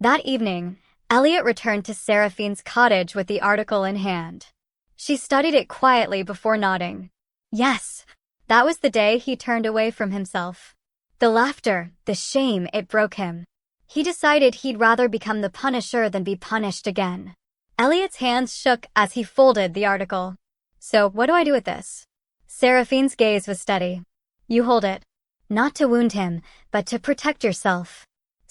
That evening, Elliot returned to Seraphine's cottage with the article in hand. She studied it quietly before nodding. Yes, that was the day he turned away from himself. The laughter, the shame, it broke him. He decided he'd rather become the punisher than be punished again. Elliot's hands shook as he folded the article. So, what do I do with this? Seraphine's gaze was steady. You hold it. Not to wound him, but to protect yourself.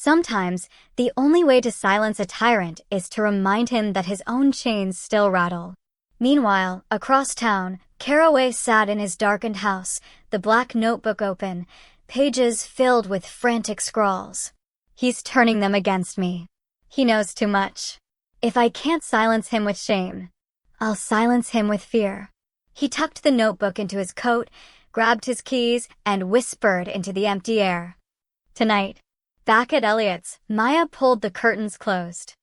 Sometimes, the only way to silence a tyrant is to remind him that his own chains still rattle. Meanwhile, across town, Caraway sat in his darkened house, the black notebook open, pages filled with frantic scrawls. He's turning them against me. He knows too much. If I can't silence him with shame, I'll silence him with fear. He tucked the notebook into his coat, grabbed his keys, and whispered into the empty air. Tonight, back at Elliot's, Maya pulled the curtains closed.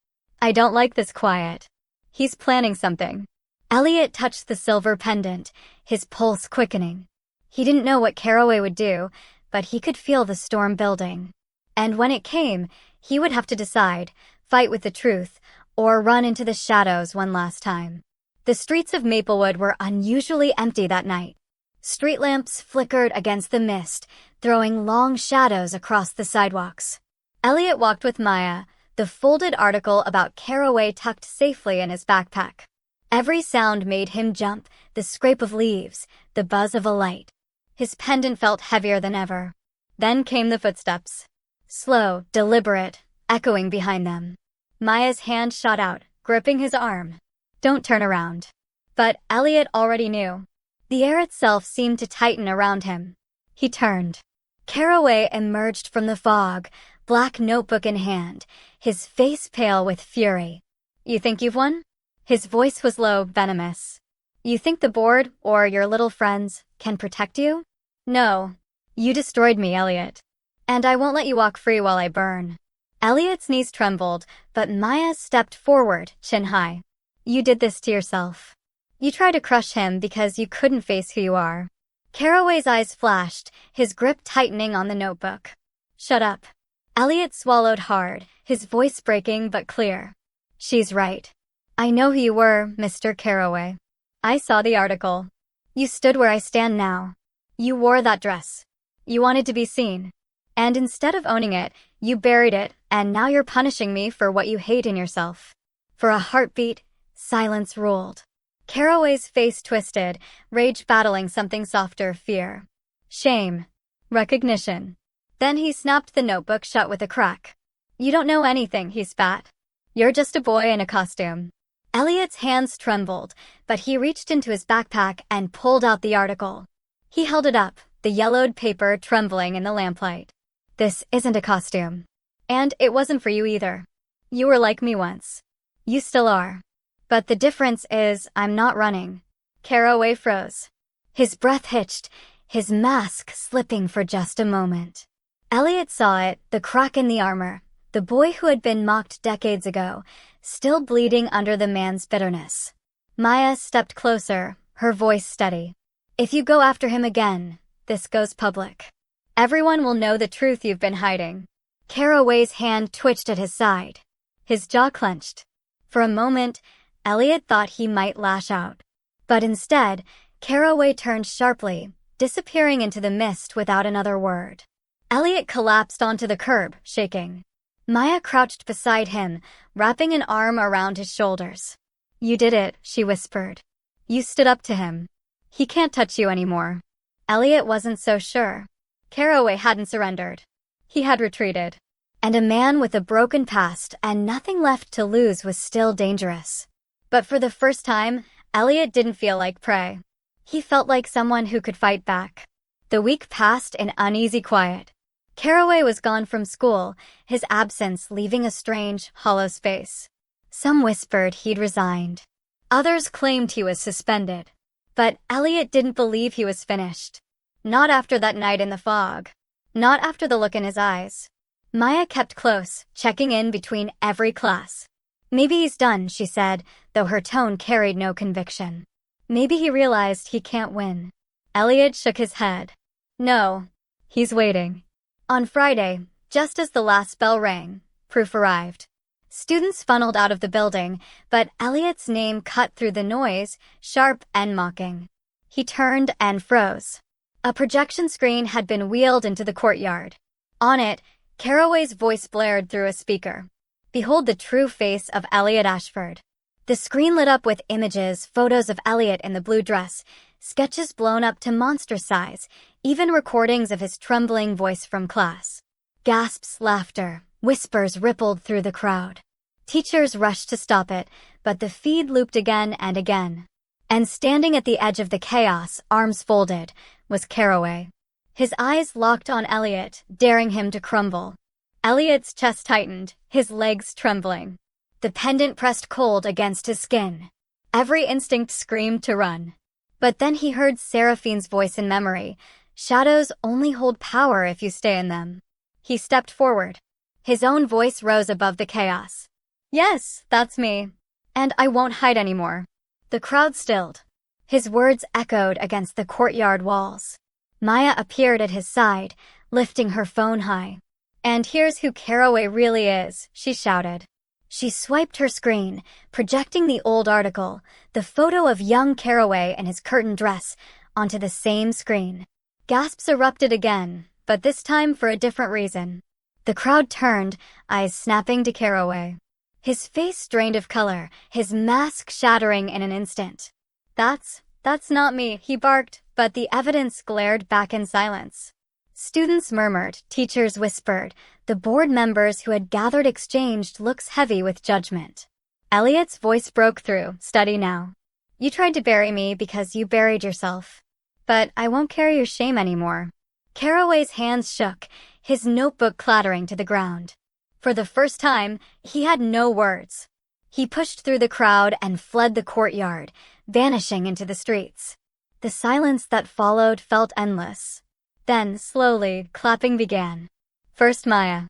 I don't like this quiet. He's planning something. Elliot touched the silver pendant, his pulse quickening. He didn't know what Caraway would do, but he could feel the storm building. And when it came, he would have to decide, fight with the truth, or run into the shadows one last time. The streets of Maplewood were unusually empty that night. Street lamps flickered against the mist, throwing long shadows across the sidewalks. Elliot walked with Maya, the folded article about Caraway tucked safely in his backpack. Every sound made him jump, the scrape of leaves, the buzz of a light. His pendant felt heavier than ever. Then came the footsteps. Slow, deliberate, echoing behind them. Maya's hand shot out, gripping his arm. Don't turn around. But Elliot already knew. The air itself seemed to tighten around him. He turned. Caraway emerged from the fog, black notebook in hand, his face pale with fury. You think you've won? His voice was low, venomous. You think the board, or your little friends, can protect you? No. You destroyed me, Elliot. And I won't let you walk free while I burn. Elliot's knees trembled, but Maya stepped forward, chin high. You did this to yourself. You tried to crush him because you couldn't face who you are. Caraway's eyes flashed, his grip tightening on the notebook. Shut up. Elliot swallowed hard, his voice breaking but clear. She's right. I know who you were, Mr. Caraway. I saw the article. You stood where I stand now. You wore that dress. You wanted to be seen. And instead of owning it, you buried it, and now you're punishing me for what you hate in yourself. For a heartbeat, silence ruled. Caraway's face twisted, rage battling something softer, fear. Shame. Recognition. Then he snapped the notebook shut with a crack. You don't know anything, he spat. You're just a boy in a costume. Elliot's hands trembled, but he reached into his backpack and pulled out the article. He held it up, the yellowed paper trembling in the lamplight. This isn't a costume. And it wasn't for you either. You were like me once. You still are. But the difference is I'm not running. Caraway froze. His breath hitched, his mask slipping for just a moment. Elliot saw it, the crack in the armor, the boy who had been mocked decades ago, still bleeding under the man's bitterness. Maya stepped closer, her voice steady. If you go after him again, this goes public. Everyone will know the truth you've been hiding. Caraway's hand twitched at his side. His jaw clenched. For a moment, Elliot thought he might lash out. But instead, Caraway turned sharply, disappearing into the mist without another word. Elliot collapsed onto the curb, shaking. Maya crouched beside him, wrapping an arm around his shoulders. You did it, she whispered. You stood up to him. He can't touch you anymore. Elliot wasn't so sure. Caraway hadn't surrendered. He had retreated. And a man with a broken past and nothing left to lose was still dangerous. But for the first time, Elliot didn't feel like prey. He felt like someone who could fight back. The week passed in uneasy quiet. Caraway was gone from school, his absence leaving a strange, hollow space. Some whispered he'd resigned. Others claimed he was suspended. But Elliot didn't believe he was finished. Not after that night in the fog. Not after the look in his eyes. Maya kept close, checking in between every class. Maybe he's done, she said, though her tone carried no conviction. Maybe he realized he can't win. Elliot shook his head. No. He's waiting. On Friday, just as the last bell rang, proof arrived. Students funneled out of the building, but Elliot's name cut through the noise, sharp and mocking. He turned and froze. A projection screen had been wheeled into the courtyard. On it, Caraway's voice blared through a speaker. Behold the true face of Elliot Ashford. The screen lit up with images, photos of Elliot in the blue dress, sketches blown up to monster size, even recordings of his trembling voice from class. Gasps, laughter, whispers rippled through the crowd. Teachers rushed to stop it, but the feed looped again and again. And standing at the edge of the chaos, arms folded, was Caraway. His eyes locked on Elliot, daring him to crumble. Elliot's chest tightened, his legs trembling. The pendant pressed cold against his skin. Every instinct screamed to run. But then he heard Seraphine's voice in memory. Shadows only hold power if you stay in them. He stepped forward. His own voice rose above the chaos. Yes, that's me. And I won't hide anymore. The crowd stilled. His words echoed against the courtyard walls. Maya appeared at his side, lifting her phone high. And here's who Caraway really is, she shouted. She swiped her screen, projecting the old article, the photo of young Caraway in his curtain dress, onto the same screen. Gasps erupted again, but this time for a different reason. The crowd turned, eyes snapping to Caraway. His face drained of color, his mask shattering in an instant. That's not me, he barked, but the evidence glared back in silence. Students murmured, teachers whispered. The board members who had gathered exchanged looks heavy with judgment. Elliot's voice broke through, study now. You tried to bury me because you buried yourself. But I won't carry your shame anymore. Caraway's hands shook, his notebook clattering to the ground. For the first time, he had no words. He pushed through the crowd and fled the courtyard, vanishing into the streets. The silence that followed felt endless. Then, slowly, clapping began. First Maya,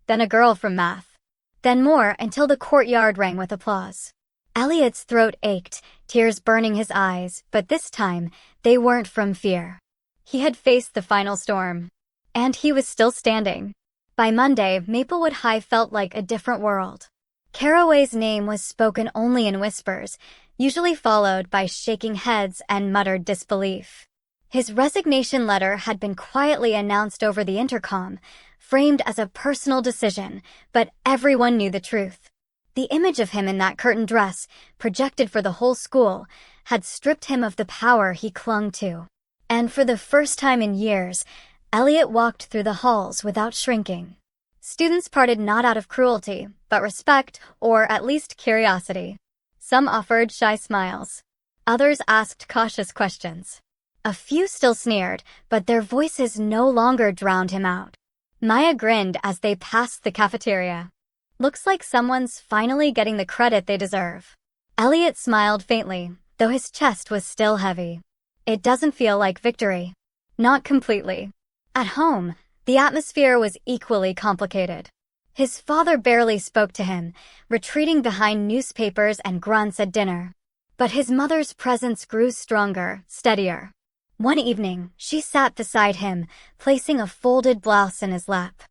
then a girl from math, then more until the courtyard rang with applause. Elliot's throat ached, tears burning his eyes, but this time, they weren't from fear. He had faced the final storm. And he was still standing. By Monday, Maplewood High felt like a different world. Caraway's name was spoken only in whispers, usually followed by shaking heads and muttered disbelief. His resignation letter had been quietly announced over the intercom, framed as a personal decision, but everyone knew the truth. The image of him in that curtain dress, projected for the whole school, had stripped him of the power he clung to. And for the first time in years, Elliot walked through the halls without shrinking. Students parted not out of cruelty, but respect, or at least curiosity. Some offered shy smiles. Others asked cautious questions. A few still sneered, but their voices no longer drowned him out. Maya grinned as they passed the cafeteria. Looks like someone's finally getting the credit they deserve. Elliot smiled faintly, though his chest was still heavy. It doesn't feel like victory. Not completely. At home, the atmosphere was equally complicated. His father barely spoke to him, retreating behind newspapers and grunts at dinner. But his mother's presence grew stronger, steadier. One evening, she sat beside him, placing a folded blouse in his lap.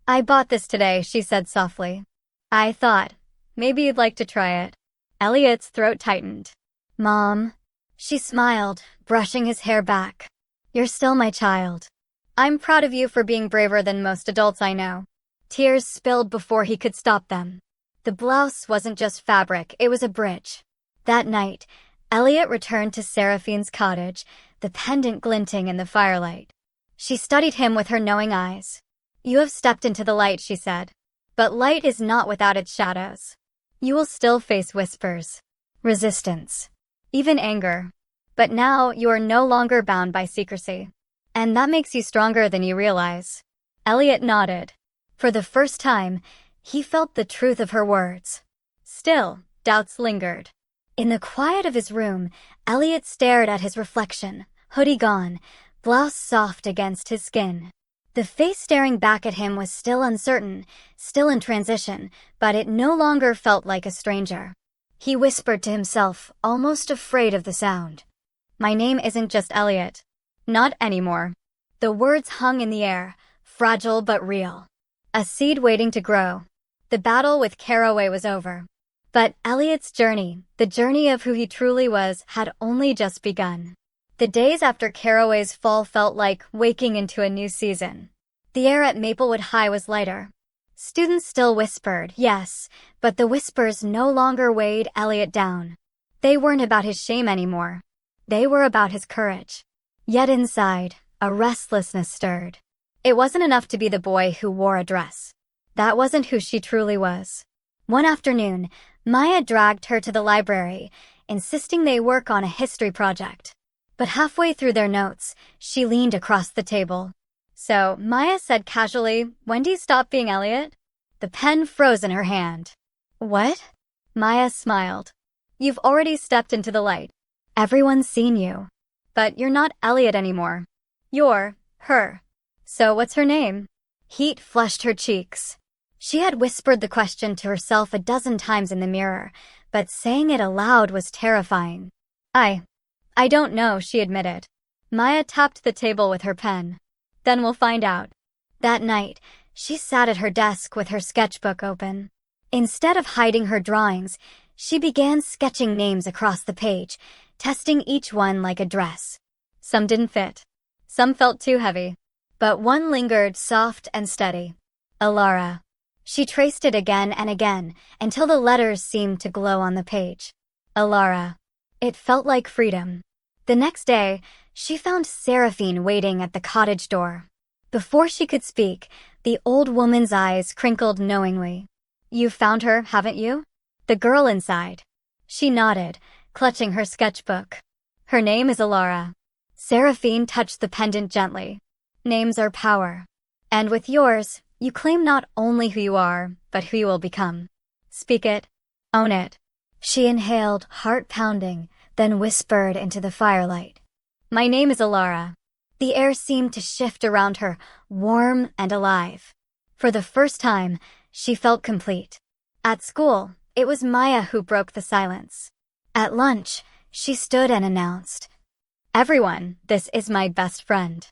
I bought this today, she said softly. I thought, maybe you'd like to try it. Elliot's throat tightened. Mom. She smiled, brushing his hair back. You're still my child. I'm proud of you for being braver than most adults I know. Tears spilled before he could stop them. The blouse wasn't just fabric, it was a bridge. That night, Elliot returned to Seraphine's cottage, the pendant glinting in the firelight. She studied him with her knowing eyes. You have stepped into the light, she said. But light is not without its shadows. You will still face whispers, resistance, even anger. But now you are no longer bound by secrecy. And that makes you stronger than you realize. Elliot nodded. For the first time, he felt the truth of her words. Still, doubts lingered. In the quiet of his room, Elliot stared at his reflection, hoodie gone, blouse soft against his skin. The face staring back at him was still uncertain, still in transition, but it no longer felt like a stranger. He whispered to himself, almost afraid of the sound. My name isn't just Elliot. Not anymore. The words hung in the air, fragile but real. A seed waiting to grow. The battle with Caraway was over. But Elliot's journey, the journey of who he truly was, had only just begun. The days after Caraway's fall felt like waking into a new season. The air at Maplewood High was lighter. Students still whispered, yes, but the whispers no longer weighed Elliot down. They weren't about his shame anymore. They were about his courage. Yet inside, a restlessness stirred. It wasn't enough to be the boy who wore a dress. That wasn't who she truly was. One afternoon, Maya dragged her to the library, insisting they work on a history project. But halfway through their notes, she leaned across the table. So, Maya said casually, "When do you stop being Elliot?" The pen froze in her hand. "What?" Maya smiled. "You've already stepped into the light. Everyone's seen you. But you're not Elliot anymore. You're her. So what's her name?" Heat flushed her cheeks. She had whispered the question to herself a dozen times in the mirror, but saying it aloud was terrifying. I don't know," she admitted. Maya tapped the table with her pen. "Then we'll find out." That night, she sat at her desk with her sketchbook open. Instead of hiding her drawings, she began sketching names across the page, testing each one like a dress. Some didn't fit. Some felt too heavy. But one lingered soft and steady. Alara. She traced it again and again, until the letters seemed to glow on the page. Alara. It felt like freedom. The next day, she found Seraphine waiting at the cottage door. Before she could speak, the old woman's eyes crinkled knowingly. "You've found her, haven't you?" The girl inside. She nodded, clutching her sketchbook. "Her name is Alara." Seraphine touched the pendant gently. "Names are power. And with yours, you claim not only who you are, but who you will become. Speak it. Own it." She inhaled, heart pounding, then whispered into the firelight. "My name is Alara." The air seemed to shift around her, warm and alive. For the first time, she felt complete. At school, it was Maya who broke the silence. At lunch, she stood and announced, "Everyone, this is my best friend.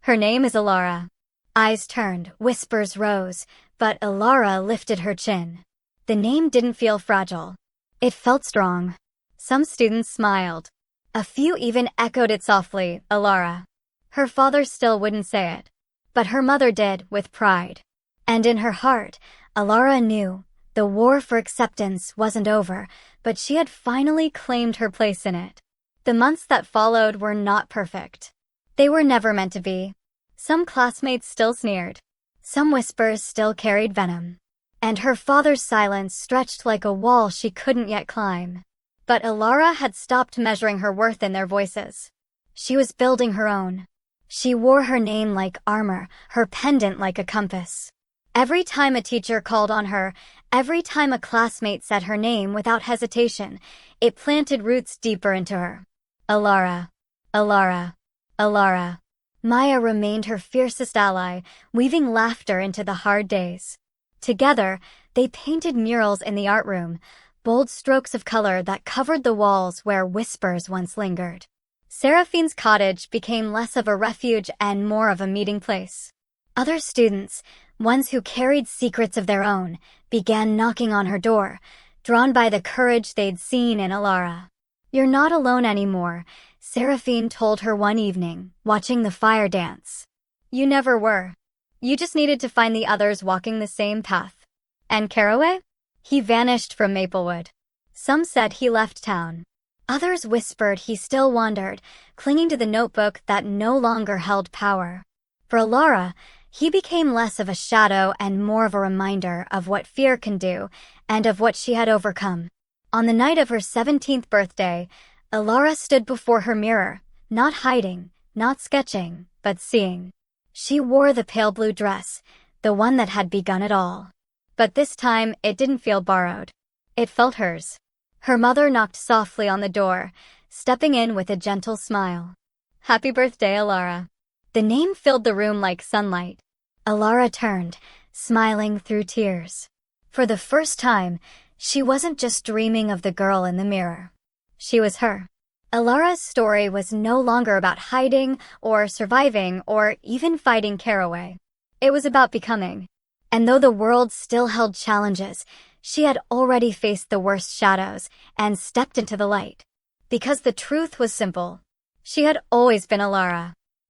Her name is Alara." Eyes turned, whispers rose, but Alara lifted her chin. The name didn't feel fragile. It felt strong. Some students smiled. A few even echoed it softly, Alara. Her father still wouldn't say it. But her mother did, with pride. And in her heart, Alara knew the war for acceptance wasn't over, but she had finally claimed her place in it. The months that followed were not perfect. They were never meant to be. Some classmates still sneered. Some whispers still carried venom. And her father's silence stretched like a wall she couldn't yet climb. But Alara had stopped measuring her worth in their voices. She was building her own. She wore her name like armor, her pendant like a compass. Every time a teacher called on her, every time a classmate said her name without hesitation, it planted roots deeper into her. Alara. Alara. Alara. Maya remained her fiercest ally, weaving laughter into the hard days. Together, they painted murals in the art room, bold strokes of color that covered the walls where whispers once lingered. Seraphine's cottage became less of a refuge and more of a meeting place. Other students, ones who carried secrets of their own, began knocking on her door, drawn by the courage they'd seen in Alara. "You're not alone anymore," Seraphine told her one evening, watching the fire dance. "You never were. You just needed to find the others walking the same path." And Caraway? He vanished from Maplewood. Some said he left town. Others whispered he still wandered, clinging to the notebook that no longer held power. For Alara, he became less of a shadow and more of a reminder of what fear can do and of what she had overcome. On the night of her 17th birthday, Alara stood before her mirror, not hiding, not sketching, but seeing. She wore the pale blue dress, the one that had begun it all. But this time, it didn't feel borrowed. It felt hers. Her mother knocked softly on the door, stepping in with a gentle smile. "Happy birthday, Alara." The name filled the room like sunlight. Alara turned, smiling through tears. For the first time, she wasn't just dreaming of the girl in the mirror. She was her. Alara's story was no longer about hiding or surviving or even fighting Caraway. It was about becoming. And though the world still held challenges, she had already faced the worst shadows and stepped into the light. Because the truth was simple. She had always been Alara.